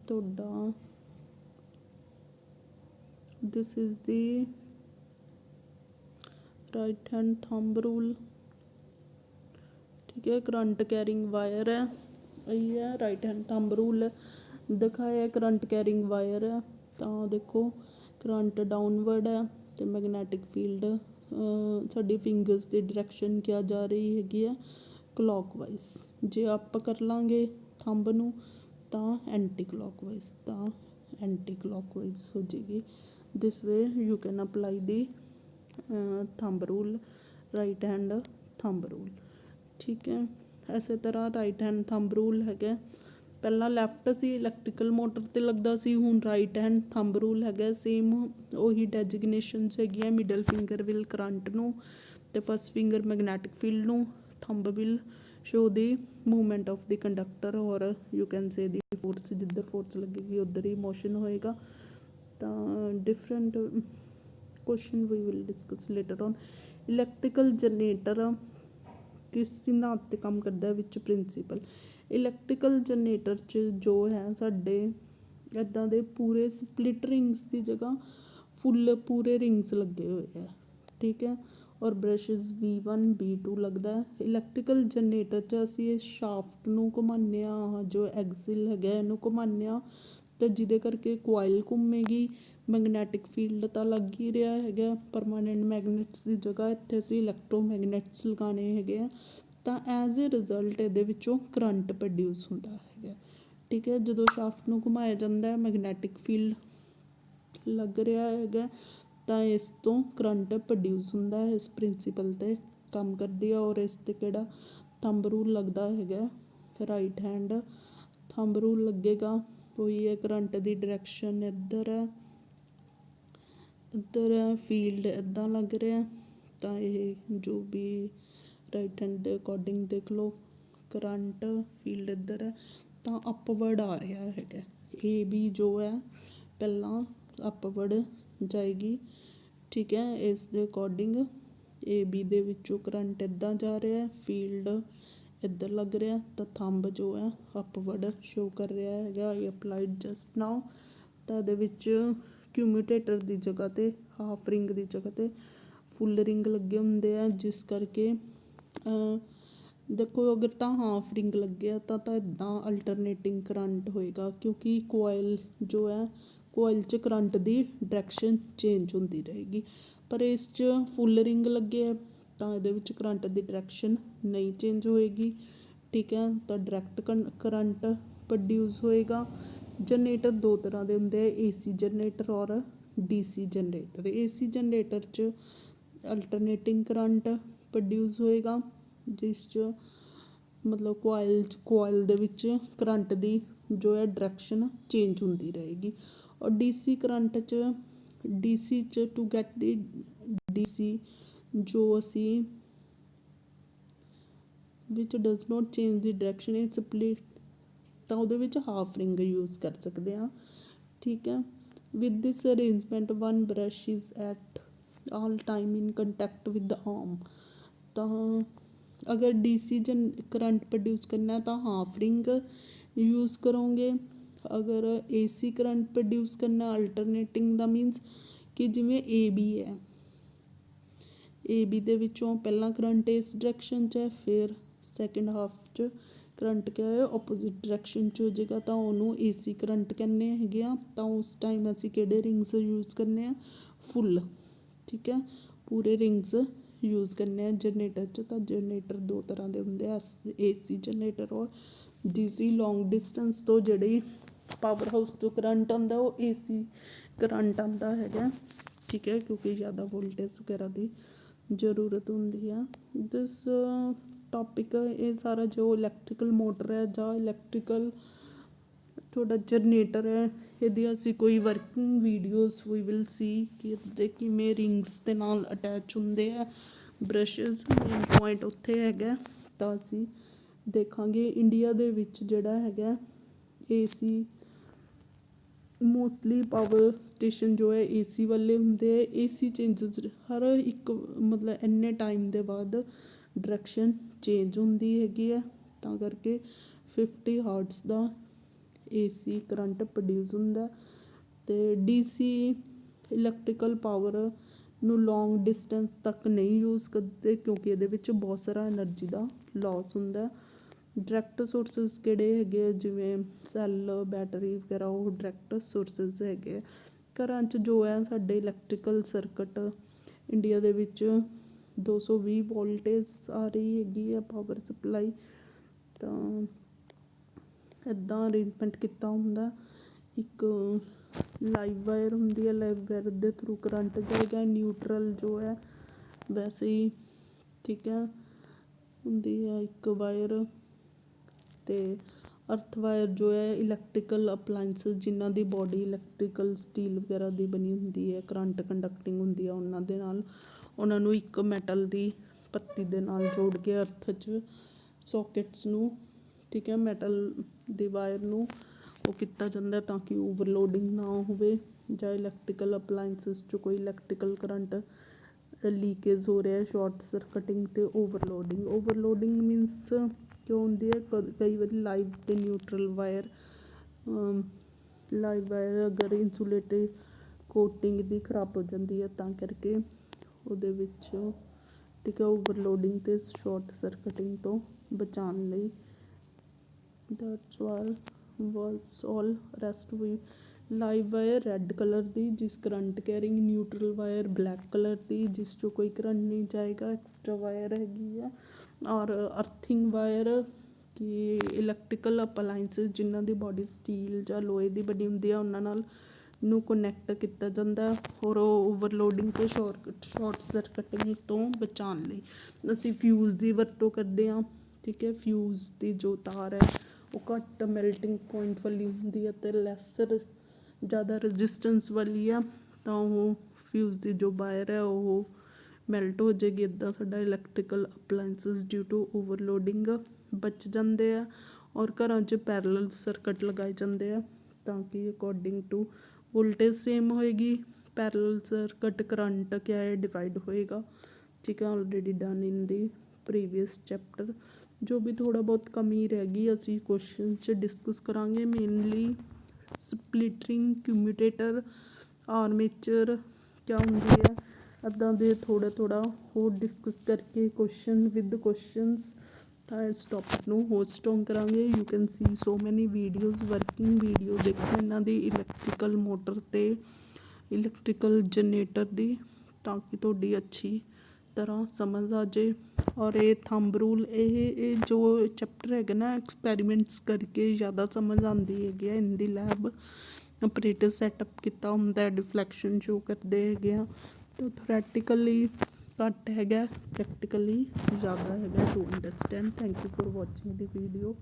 ਤੁਹਾਡਾ this is the right hand thumb rule. ठीक है, करंट कैरिंग वायर है, यही है राइट हैंड थंब रूल दिखाया। करंट कैरिंग वायर है तो देखो करंट डाउनवर्ड है तो मैगनैटिक फील्ड साडी फिंगर्स की डायरैक्शन क्या जा रही हैगी है क्लॉकवाइज। जे अप कर लांगे थंब नूं तो एंटी क्लॉकवाइज, तो एंटी क्लॉकवाइज हो जाएगी। This way you can apply the thumb rule, right hand thumb rule. ठीक है, इस तरह राइट हैंड थंब रूल है। पहला लैफ्ट सी इलैक्ट्रिकल मोटर ते लगदा सी, हुण राइट हैंड थंब रूल है। सेम उही डेजिग्नेशनस हैगी, मिडल फिंगर विल करंट नूं ते फस्ट फिंगर मैगनैटिक फील्ड नूं, thumb will show the movement of the conductor और you can say the force, जिधर फोर्स लगेगी उधर ही मोशन होएगा। तो different question we will discuss later on. Electrical generator किस सिद्धांत ते काम करता है, विच प्रिंसीपल। इलैक्ट्रिकल जनरेटर च जो है साडे इदां दे पूरे स्प्लिट रिंग्स की जगह फुल पूरे रिंग्स लगे हुए हैं। ठीक है, और ब्रशेस V1 V2 लगता है। इलैक्ट्रिकल जनरेटर च असी इस शाफ्ट नूं घुमाने, जो एक्सिल है इनू घुमाने तो जिदे करके कोयल घूमेगी। मैगनैटिक फील्ड तो लग ही रहा है, परमानेंट मैगनैट्स की जगह इत्थे असीं इलैक्ट्रोमैगनैट्स लगाने हैं तो एज ए रिजल्ट ये करंट प्रोड्यूस होता है। ठीक है, जो शाफ्ट नूं घुमाया जाता है मैगनैटिक फील्ड लग रहा है तो इस तो करंट प्रोड्यूस होता है। इस प्रिंसीपल ते काम करती है और इस ते किहड़ा थंब रूल लगता है, राइट हैंड थंब रूल लगेगा। वही है करंट की डायरैक्शन इधर है, इधर है फील्ड इदा लग रहा है तो ये जो भी राइट हैंड के अकॉर्डिंग देख लो करंट फील्ड इधर है तो अपवर्ड आ रहा है। ए बी जो है पहला अपवर्ड जाएगी। ठीक है, इस दे अकॉर्डिंग ए बी दे विचों करंट इदा जा रहा है, फील्ड इधर लग रहा है तो थंब जो है अपवर्ड शो कर रहा है। आई अप्लाइड जस्ट नाउ तो ये क्यूम्यूटेटर की जगह ते हाफ रिंग की जगह ते फुल रिंग लगे होंगे हैं, जिस करके देखो अगर तो हाफ रिंग लगे तो इदा अल्टरनेटिंग करंट होएगा, क्योंकि कोयल जो है कोयल च करंट की डायरैक्शन चेंज होती रहेगी। पर इस फुल रिंग लगे है तो ये करंट की डायरैक्शन नहीं चेंज होएगी। ठीक है, तो डायरैक्ट करंट प्रोड्यूस होएगा। जनरेटर दो तरह के होंगे, AC जनरेटर और DC जनरेटर। AC जनरेटर च अल्टरनेटिंग करंट प्रोड्यूस होएगा, जिस मतलब कोयल दे विच करंट की जो है डायरैक्शन चेंज होती रहेगी। और DC करंट च DC to get the DC जो असी विच does not change the direction in split तो वो हाफ रिंग यूज़ कर सकते हैं। ठीक है, with this arrangement one brush is at all time in contact with the arm. तो अगर DC करंट प्रोड्यूस करना है तो हाफ रिंग यूज़ करोगे। अगर AC करंट प्रोड्यूस करना अल्टरनेटिंग दा मीनस कि जिमें AB है, AB दे विचों पहला करंट इस डायरैक्शन च है, फिर सैकेंड हाफ च करंट क्या है ओपोजिट डायरैक्शन च हो जाएगा तो उन्होंने AC करंट कहने हैं। तो उस टाइम असी किहड़े रिंग्स यूज़ करने हैं, फुल। ठीक है, पूरे रिंग्स यूज़ करने हैं जनरेटर च। तो जनरेटर दो तरह के होंगे, AC जनरेटर और DC। लॉन्ग डिस्टेंस तो जिहड़ी पावर हाउस तो करंट आता वो AC करंट आता है। ठीक है, क्योंकि ज़्यादा वोल्टेज वगैरह की जरूरत होंगी है। दिस टॉपिक ये सारा जो इलैक्ट्रिकल मोटर है ਜਾਂ इलैक्ट्रिकल थोड़ा जनरेटर है, यदि असी कोई working videos we will see कि किमें रिंग्स के नाल अटैच होंगे है ब्रशेज़। मेन पॉइंट उत्थे है तो असी देखांगे। इंडिया दे विच जिहड़ा है AC मोस्टली पावर स्टेशन जो है AC वाले होंगे। AC चेंजेस हर एक मतलब इन्ने टाइम के बाद डायरैक्शन चेंज होंदी हैगी है, तो करके 50 हर्ट्ज़ का AC ਕਰੰਟ ਪ੍ਰੋਡਿਊਸ ਹੁੰਦਾ। ਅਤੇ DC ਇਲੈਕਟ੍ਰੀਕਲ ਪਾਵਰ ਨੂੰ ਲੌਂਗ ਡਿਸਟੈਂਸ ਤੱਕ ਨਹੀਂ ਯੂਜ਼ ਕਰਦੇ ਕਿਉਂਕਿ ਇਹਦੇ ਵਿੱਚ ਬਹੁਤ ਸਾਰਾ ਐਨਰਜੀ ਦਾ ਲੋਸ ਹੁੰਦਾ। ਡਾਇਰੈਕਟ ਸੋਰਸਿਸ ਕਿਹੜੇ ਹੈਗੇ ਆ, ਜਿਵੇਂ ਸੈੱਲ, ਬੈਟਰੀ ਵਗੈਰਾ, ਉਹ ਡਾਇਰੈਕਟ ਸੋਰਸਿਸ ਹੈਗੇ ਆ। ਘਰਾਂ 'ਚ ਜੋ ਹੈ ਸਾਡੇ ਇਲੈਕਟ੍ਰੀਕਲ ਸਰਕਟ ਇੰਡੀਆ ਦੇ ਵਿੱਚ 220 ਵੋਲਟੇਜ ਆ ਰਹੀ ਹੈਗੀ ਆ ਪਾਵਰ ਸਪਲਾਈ। ਤਾਂ ਇੱਦਾਂ ਅਰੇਂਜਮੈਂਟ ਕੀਤਾ ਹੁੰਦਾ। ਇੱਕ ਲਾਈਵ ਵਾਇਰ ਹੁੰਦੀ ਹੈ, ਲਾਈਵ ਵਾਇਰ ਦੇ ਥਰੂ ਕਰੰਟ ਜਾਏਗਾ। ਨਿਊਟਰਲ ਜੋ ਹੈ ਵੈਸੇ ਹੀ ਠੀਕ ਹੈ ਹੁੰਦੀ ਹੈ ਇੱਕ ਵਾਇਰ। ਅਤੇ ਅਰਥ ਵਾਇਰ ਜੋ ਹੈ ਇਲੈਕਟ੍ਰੀਕਲ ਅਪਲਾਇੰਸਿਸ ਜਿਨ੍ਹਾਂ ਦੀ ਬੋਡੀ ਇਲੈਕਟ੍ਰੀਕਲ ਸਟੀਲ ਵਗੈਰਾ ਦੀ ਬਣੀ ਹੁੰਦੀ ਹੈ, ਕਰੰਟ ਕੰਡਕਟਿੰਗ ਹੁੰਦੀ ਹੈ, ਉਹਨਾਂ ਦੇ ਨਾਲ ਉਹਨਾਂ ਨੂੰ ਇੱਕ ਮੈਟਲ ਦੀ ਪੱਤੀ ਦੇ ਨਾਲ ਜੋੜ ਕੇ ਅਰਥ 'ਚ ਸੋਕੇਟਸ ਨੂੰ ਠੀਕ ਹੈ ਮੈਟਲ ਦੀ ਵਾਇਰ ਨੂੰ ਉਹ ਕੀਤਾ ਜਾਂਦਾ ਤਾਂ ਕਿ ਓਵਰਲੋਡਿੰਗ ਨਾ ਹੋਵੇ, ਜਾਂ ਇਲੈਕਟ੍ਰੀਕਲ ਅਪਲਾਇੰਸਿਸ 'ਚ ਕੋਈ ਇਲੈਕਟ੍ਰੀਕਲ ਕਰੰਟ ਲੀਕੇਜ ਹੋ ਰਿਹਾ, ਸ਼ੋਰਟ ਸਰਕਟਿੰਗ ਅਤੇ ਓਵਰਲੋਡਿੰਗ ਮੀਨਸ ਕਿਉਂ ਹੁੰਦੀ ਹੈ, ਕਈ ਵਾਰੀ ਲਾਈਵ ਅਤੇ ਨਿਊਟਰਲ ਵਾਇਰ ਅਗਰ ਇੰਸੂਲੇਟਿਡ ਕੋਟਿੰਗ ਦੀ ਖਰਾਬ ਹੋ ਜਾਂਦੀ ਹੈ ਤਾਂ ਕਰਕੇ ਉਹਦੇ ਵਿੱਚ ਠੀਕ ਹੈ ਓਵਰਲੋਡਿੰਗ ਅਤੇ ਸ਼ੋਰਟ ਸਰਕਟਿੰਗ ਤੋਂ ਬਚਾਉਣ ਲਈ। That's was all. ਰੈਸਟ ਵੀ ਲਾਈਵ ਵਾਇਰ ਰੈੱਡ ਕਲਰ ਦੀ ਜਿਸ current carrying, neutral wire black colour ਦੀ ਜਿਸ 'ਚੋਂ ਕੋਈ ਕਰੰਟ ਨਹੀਂ ਜਾਏਗਾ, ਐਕਸਟਰਾ ਵਾਇਰ ਹੈਗੀ ਆ। ਔਰ ਅਰਥਿੰਗ ਵਾਇਰ ਕਿ ਇਲੈਕਟ੍ਰੀਕਲ ਅਪਲਾਇੰਸਿਸ ਜਿਨ੍ਹਾਂ ਦੀ ਬੋਡੀ ਸਟੀਲ ਜਾਂ ਲੋਹੇ ਦੀ ਬਣੀ ਹੁੰਦੀ ਆ ਉਹਨਾਂ ਨਾਲ ਨੂੰ ਕਨੈਕਟ ਕੀਤਾ ਜਾਂਦਾ ਔਰ ਉਹ ਓਵਰਲੋਡਿੰਗ ਅਤੇ ਸ਼ੋਰਟ ਸਰਕਟਿੰਗ ਤੋਂ ਬਚਾਉਣ ਲਈ ਅਸੀਂ ਫਿਊਜ਼ ਦੀ ਵਰਤੋਂ ਕਰਦੇ ਹਾਂ। ਠੀਕ ਹੈ, ਫਿਊਜ਼ ਦੀ ਜੋ ਤਾਰ ਹੈ ਉਹ ਘੱਟ ਮੈਲਟਿੰਗ ਪੁਆਇੰਟ ਵਾਲੀ ਹੁੰਦੀ ਹੈ ਅਤੇ ਲੈਸਰ ਜ਼ਿਆਦਾ ਰਜਿਸਟੈਂਸ ਵਾਲੀ ਆ, ਤਾਂ ਉਹ ਫਿਊਜ਼ ਦੀ ਜੋ ਵਾਇਰ ਹੈ ਉਹ ਮੈਲਟ ਹੋ ਜਾਏਗੀ। ਇੱਦਾਂ ਸਾਡਾ electrical appliances due to overloading ਬਚ ਜਾਂਦੇ ਆ। ਔਰ ਘਰਾਂ 'ਚ ਪੈਰਲਲ ਸਰਕਟ ਲਗਾਏ ਜਾਂਦੇ ਆ ਤਾਂ ਕਿ ਅਕੋਰਡਿੰਗ ਟੂ ਵੋਲਟੇਜ ਸੇਮ ਹੋਏਗੀ। ਪੈਰਲਲ ਸਰਕਟ ਕਰੰਟ ਕਿਆ ਹੈ ਡਿਵਾਈਡ ਹੋਏਗਾ। ਠੀਕ ਹੈ, ਆਲਰੇਡੀ ਡਨ ਇਨ ਦੀ ਪ੍ਰੀਵੀਅਸ ਚੈਪਟਰ। ਜੋ ਵੀ ਥੋੜ੍ਹਾ ਬਹੁਤ ਕਮੀ ਰਹਿ ਗਈ ਅਸੀਂ ਕੁਐਸਚਨ 'ਚ ਡਿਸਕਸ ਕਰਾਂਗੇ। ਮੇਨਲੀ ਸਪਲਿਟਰਿੰਗ, ਕਮਿਊਟੇਟਰ, ਆਰਮੇਚਰ ਕਿਆ ਹੁੰਦੀ ਹੈ, ਇੱਦਾਂ ਦੇ ਥੋੜ੍ਹਾ ਹੋਰ ਡਿਸਕਸ ਕਰਕੇ ਕੁਐਸਚਨ ਵਿਦ ਕੁਐਸਚਨਸ ਤਾਂ ਇਸ ਟੋਪਿਕ ਨੂੰ ਹੋਰ ਸਟਰੋਂਗ ਕਰਾਂਗੇ। ਯੂ ਕੈਨ ਸੀ ਸੋ ਮੈਨੀ ਵੀਡੀਓਜ਼, ਵਰਕਿੰਗ ਵੀਡੀਓ ਦੇਖੋ ਇਹਨਾਂ ਦੀ ਇਲੈਕਟ੍ਰੀਕਲ ਮੋਟਰ ਅਤੇ ਇਲੈਕਟ੍ਰੀਕਲ ਜਨਰੇਟਰ ਦੀ, ਤਾਂ ਕਿ ਤੁਹਾਡੀ ਅੱਛੀ ਤਰ੍ਹਾਂ ਸਮਝ ਆ ਜਾਏ। ਔਰ ਇਹ ਥੰਬ ਰੂਲ ਇਹ ਜੋ ਚੈਪਟਰ ਹੈਗਾ ਨਾ ਐਕਸਪੈਰੀਮੈਂਟਸ ਕਰਕੇ ਜ਼ਿਆਦਾ ਸਮਝ ਆਉਂਦੀ ਹੈਗੀ ਆ। ਇਨ ਦੀ ਲੈਬ ਆਪਰੇਟਰ ਸੈਟਅਪ ਕੀਤਾ ਹੁੰਦਾ, ਡਿਫਲੈਕਸ਼ਨ ਸ਼ੋ ਕਰਦੇ ਹੈਗੇ ਆ। ਤਾਂ ਥਿਓਰੈਟੀਕਲੀ ਘੱਟ ਹੈਗਾ, ਪ੍ਰੈਕਟੀਕਲੀ ਜ਼ਿਆਦਾ ਹੈਗਾ to understand. Thank you for watching the video.